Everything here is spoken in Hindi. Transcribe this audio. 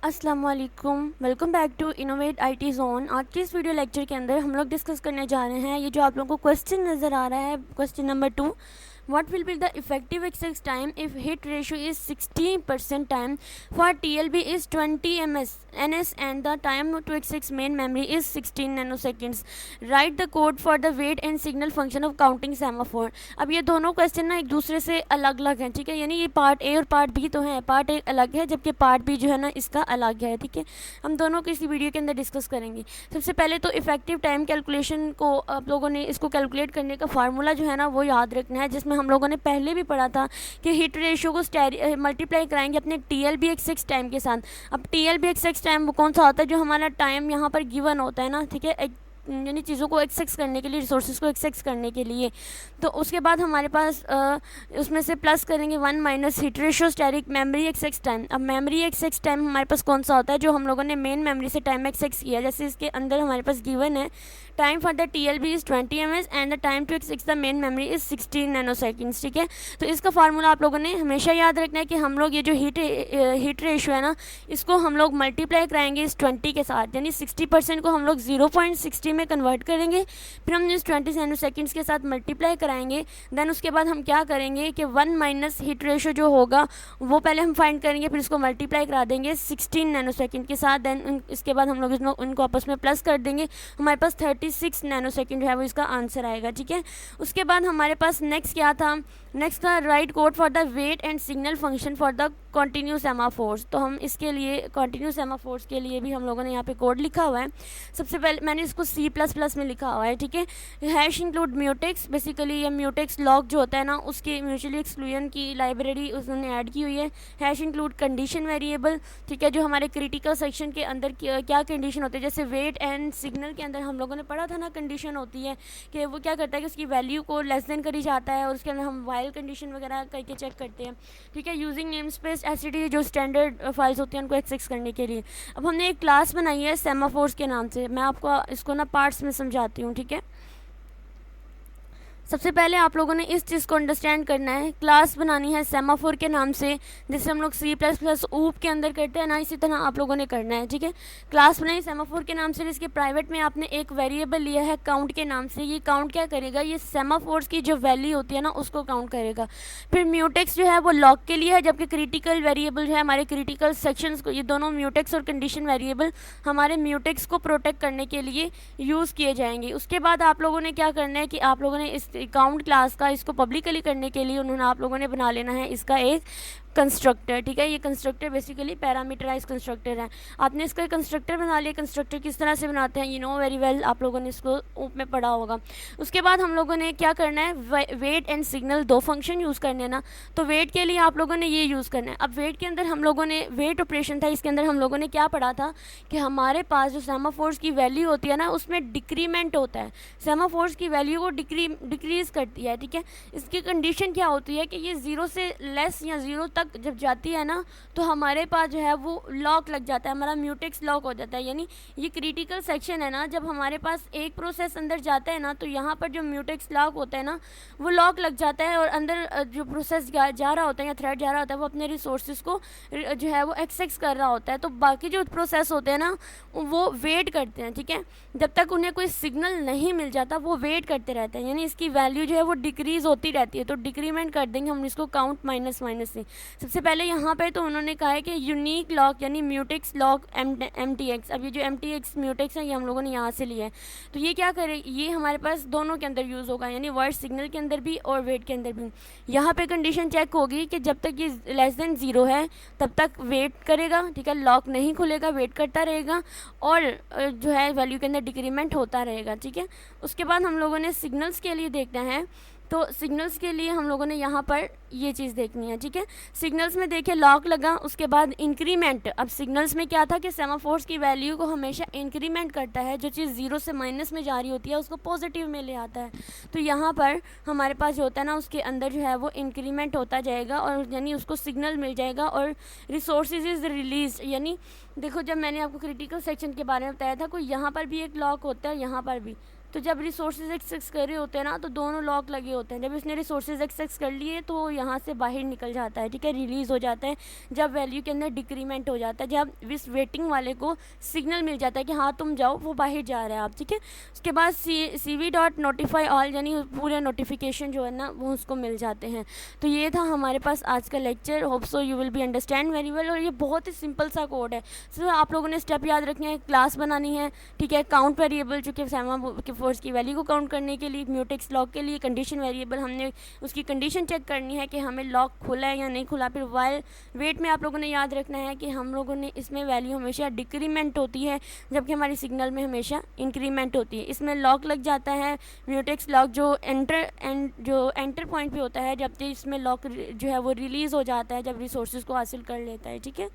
अस्सलाम वालेकुम, welcome back to innovate IT zone. आज के इस वीडियो लेक्चर के अंदर हम लोग डिस्कस करने जा रहे हैं, ये जो आप लोगों को क्वेश्चन नज़र आ रहा है, question number 2, what will be the effective access time if hit ratio is 60% time for TLB is 20 ns and the time to access main memory is 16 nanoseconds. Write the code for the wait and signal function of counting semaphore. अब ये दोनों क्वेश्चन ना एक दूसरे से अलग अलग हैं, ठीक है, यानी ये पार्ट ए और पार्ट बी तो है, पार्ट ए अलग है जबकि पार्ट बी जो है ना इसका अलग है, ठीक है। हम दोनों को इसी वीडियो के अंदर डिस्कस करेंगे। सबसे पहले तो इफेक्टिव टाइम कैलकुलेशन को आप लोगों ने इसको कैलकुलेट करने का फार्मूला जो है ना वो याद रखना है, जिसमें हम लोगों ने पहले भी पढ़ा था कि हिट रेशियो को मल्टीप्लाई कराएंगे अपने TLB/x टाइम के साथ। अब TLB/x टाइम वो कौन सा होता है, जो हमारा टाइम यहाँ पर गिवन होता है ना, ठीक है, यानी चीज़ों को एक्सेस करने के लिए, रिसोर्सेज को एक्सेस करने के लिए। तो उसके बाद हमारे पास उसमें से प्लस करेंगे 1 minus hit ratio static memory access time. अब मेमोरी एक्सेस टाइम हमारे पास कौन सा होता है, जो हम लोगों ने मेन मेमोरी से टाइम एक्सेस किया। जैसे इसके अंदर हमारे पास गिवन है time for the TLB is 20 ms and the time to access the main memory is 16 nanoseconds, ठीक है। तो इसका फार्मूला आप लोगों ने हमेशा याद रखना है कि हम लोग ये जो हिट रेशियो है ना, इसको हम लोग मल्टीप्लाई कराएंगे इस 20 के साथ, यानी 60% को हम लोग 0.60 में कन्वर्ट करेंगे, फिर हम इस 20 नैनोसेकेंड्स के साथ मल्टीप्लाई कराएंगे। देन उसके बाद हम क्या करेंगे कि 1 माइनस हिट रेशियो जो होगा वो पहले हम फाइंड करेंगे, फिर उसको मल्टीप्लाई करा देंगे 16 नैनोसेकेंड के साथ। देन इसके बाद हम लोग इसमें उनको आपस में प्लस कर देंगे, हमारे पास 36 नैनोसेकेंड जो है वो इसका आंसर आएगा, ठीक है। उसके बाद हमारे पास नेक्स्ट क्या था, नेक्स्ट था write code for the wait and signal function for the continue semaphores. तो हम इसके लिए कॉन्टीन्यू सेमाफोर्स के लिए भी हम लोगों ने यहाँ पे कोड लिखा हुआ है। सबसे पहले मैंने इसको C++ में लिखा हुआ है, ठीक है। हैश इंक्लूड म्यूटेक्स, बेसिकली ये म्यूटेक्स लॉग जो होता है ना उसके म्यूचुअली एक्सक्लूजन की लाइब्रेरी उन्होंने ऐड की हुई है। हैश इंक्लूड कंडीशन वेरिएबल, ठीक है, जो हमारे क्रिटिकल सेक्शन के अंदर क्या कंडीशन होती है, जैसे वेट एंड सिग्नल के अंदर हम लोगों ने पढ़ा था ना, कंडीशन होती है कि वो क्या करता है कि उसकी वैल्यू को लेस देन करी जाता है और उसके अंदर हम वाइल कंडीशन वगैरह करके चेक करते हैं, ठीक है। यूजिंग नेम स्पेस एसटीडी जो स्टैंडर्ड फाइल्स होती हैं उनको एक्सेस करने के लिए। अब हमने एक क्लास बनाई है सेमाफोर्स के नाम से, मैं आपको इसको ना पार्ट्स में समझाती हूँ, ठीक है। सबसे पहले आप लोगों ने इस चीज़ को अंडरस्टैंड करना है, क्लास बनानी है सेमाफोर के नाम से, जैसे हम लोग C++ ऊप के अंदर करते हैं ना, इसी तरह आप लोगों ने करना है, ठीक है। क्लास बनाई सेमाफोर के नाम से, इसके प्राइवेट में आपने एक वेरिएबल लिया है काउंट के नाम से। ये काउंट क्या करेगा, ये सेमाफोर्स की जो वैल्यू होती है ना उसको काउंट करेगा। फिर म्यूटेक्स जो है वो लॉग के लिए है, जबकि क्रिटिकल वेरिएबल जो है हमारे क्रिटिकल सेक्शंस को, ये दोनों म्यूटेक्स और कंडीशन वेरिएबल हमारे म्यूटेक्स को प्रोटेक्ट करने के लिए यूज़ किए जाएंगे। उसके बाद आप लोगों ने क्या करना है कि आप लोगों ने इस काउंट क्लास का इसको पब्लिकली करने के लिए उन्होंने आप लोगों ने बना लेना है इसका एक कंस्ट्रक्टर, ठीक है। ये कंस्ट्रक्टर बेसिकली पैरामीटराइज कंस्ट्रक्टर है। आपने इसका कंस्ट्रक्टर बना लिया। कंस्ट्रक्टर किस तरह से बनाते हैं, यू नो वेरी वेल, आप लोगों ने इसको ऊप में पढ़ा होगा। उसके बाद हम लोगों ने क्या करना है, वेट एंड सिग्नल दो फंक्शन यूज़ करने ना, तो वेट के लिए आप लोगों ने ये यूज़ करना है। अब वेट के अंदर हम लोगों ने वेट ऑपरेशन था, इसके अंदर हम लोगों ने क्या पढ़ा था कि हमारे पास जो सेमाफोर्स की वैल्यू होती है ना उसमें डिक्रीमेंट होता है, सेमाफोर्स की वैल्यू को डिक्रीज करती है, ठीक है। इसकी कंडीशन क्या होती है कि ये 0 से लेस या 0 तक जब जाती है ना तो हमारे पास जो है वो लॉक लग जाता है, हमारा म्यूटेक्स लॉक हो जाता है। यानी ये क्रिटिकल सेक्शन है ना, जब हमारे पास एक प्रोसेस अंदर जाता है ना तो यहाँ पर जो म्यूटेक्स लॉक होता है ना वो लॉक लग जाता है और अंदर जो प्रोसेस जा रहा होता है या थ्रेड जा रहा होता है वो अपने रिसोर्सेज को जो है वो एक्सेस कर रहा होता है। तो बाकी जो प्रोसेस होते हैं ना वो वेट करते हैं, ठीक है, जब तक उन्हें कोई सिग्नल नहीं मिल जाता वो वेट करते रहते हैं, यानी इसकी वैल्यू जो है वो डिक्रीज होती रहती है। तो डिक्रीमेंट कर देंगे हम इसको काउंट माइनस माइनस से। सबसे पहले यहाँ पे तो उन्होंने कहा है कि यूनिक लॉक यानी म्यूटेक्स लॉक MTX। अब ये जो MTX म्यूटेक्स है ये हम लोगों ने यहाँ से लिया है। तो ये क्या करे, ये हमारे पास दोनों के अंदर यूज़ होगा, यानी वर्ड सिग्नल के अंदर भी और वेट के अंदर भी। यहाँ पे कंडीशन चेक होगी कि जब तक ये लेस देन 0 है तब तक वेट करेगा, ठीक है, लॉक नहीं खुलेगा, वेट करता रहेगा और जो है वैल्यू के अंदर डिक्रीमेंट होता रहेगा, ठीक है। उसके बाद हम लोगों ने सिग्नल्स के लिए देखना है, तो सिग्नल्स के लिए हम लोगों ने यहाँ पर ये चीज़ देखनी है, ठीक है। सिग्नल्स में देखिए लॉक लगा, उसके बाद इंक्रीमेंट। अब सिग्नल्स में क्या था कि सेमाफोर्स की वैल्यू को हमेशा इंक्रीमेंट करता है, जो चीज़ 0 से माइनस में जा रही होती है उसको पॉजिटिव में ले आता है। तो यहाँ पर हमारे पास जो होता है ना उसके अंदर जो है वो इंक्रीमेंट होता जाएगा और यानी उसको सिग्नल मिल जाएगा और रिसोर्सेज इज़ रिलीज। यानी देखो जब मैंने आपको क्रिटिकल सेक्शन के बारे में बताया था, कोई यहाँ पर भी एक लॉक होता है, यहाँ पर भी, तो जब रिसोर्सेज एक्सेस कर रहे होते हैं ना तो दोनों लॉक लगे होते हैं। जब इसने रिसोर्सेज एक्सेस कर लिए तो यहाँ से बाहर निकल जाता है, ठीक है, रिलीज़ हो जाता है जब वैल्यू के अंदर डिक्रीमेंट हो जाता है, जब इस वेटिंग वाले को सिग्नल मिल जाता है कि हाँ तुम जाओ, वो बाहर जा रहा है आप, ठीक है। उसके बाद CV.notify all यानी पूरे नोटिफिकेशन जो है ना वो उसको मिल जाते हैं। तो ये था हमारे पास आज का lecture. Hope so you will be understand very well. और ये बहुत ही सिंपल सा कोड है। सो आप लोगों ने स्टेप याद रखने हैं, क्लास बनानी है, ठीक है, काउंट वेरिएबल जो कि सेमाफोर की वैल्यू को काउंट करने के लिए, म्यूटेक्स लॉक के लिए कंडीशन वेरिएबल हमने उसकी कंडीशन चेक करनी है कि हमें लॉक खुला है या नहीं खुला। फिर वाइल वेट में आप लोगों ने याद रखना है कि हम लोगों ने इसमें वैल्यू हमेशा डिक्रीमेंट होती है जबकि हमारी सिग्नल में हमेशा इंक्रीमेंट होती है। इसमें लॉक लग जाता है, म्यूटेक्स लॉक जो एंटर पॉइंट पे होता है, जब इसमें लॉक जो है वो रिलीज़ हो जाता है जब रिसोर्सेज को हासिल कर लेता है, ठीक है।